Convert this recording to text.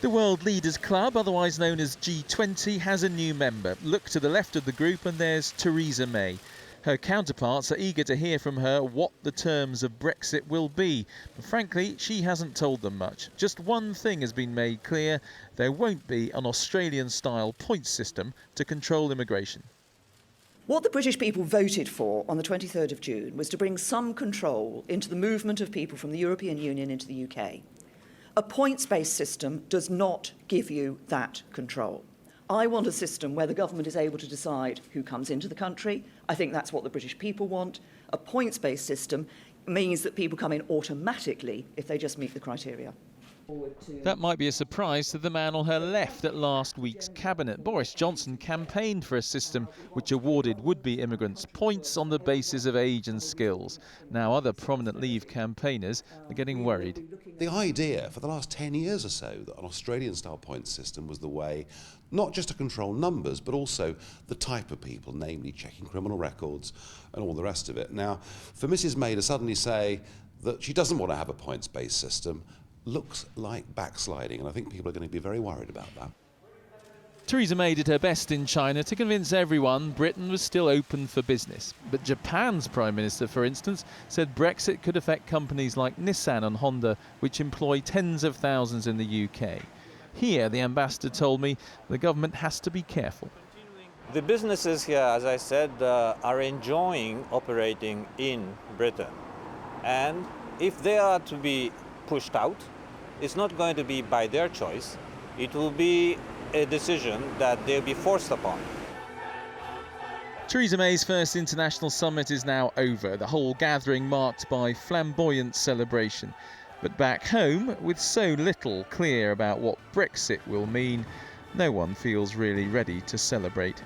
The World Leaders Club, otherwise known as G20, has a new member. Look to the left of the group and there's Theresa May. Her counterparts are eager to hear from her what the terms of Brexit will be. But frankly, she hasn't told them much. Just one thing has been made clear: there won't be an Australian-style points system to control immigration. What the British people voted for on the 23rd of June was to bring some control into the movement of people from the European Union into the UK. A points-based system does not give you that control. I want a system where the government is able to decide who comes into the country. I think that's what the British people want. A points-based system means that people come in automatically if they just meet the criteria. That might be a surprise to the man on her left at last week's cabinet. Boris Johnson campaigned for a system which awarded would-be immigrants points on the basis of age and skills. Now other prominent Leave campaigners are getting worried. The idea for the last 10 years or so that an Australian-style points system was the way not just to control numbers but also the type of people, namely checking criminal records and all the rest of it. Now, for Mrs May to suddenly say that she doesn't want to have a points-based system looks like backsliding, and I think people are going to be very worried about that. Theresa May did her best in China to convince everyone Britain was still open for business. But Japan's Prime Minister, for instance, said Brexit could affect companies like Nissan and Honda, which employ tens of thousands in the UK. Here, the ambassador told me, the government has to be careful. The businesses here, as I said, are enjoying operating in Britain. And if they are to be pushed out, it's not going to be by their choice. It will be a decision that they'll be forced upon. Theresa May's first international summit is now over, the whole gathering marked by flamboyant celebration. But back home, with so little clear about what Brexit will mean, no one feels really ready to celebrate.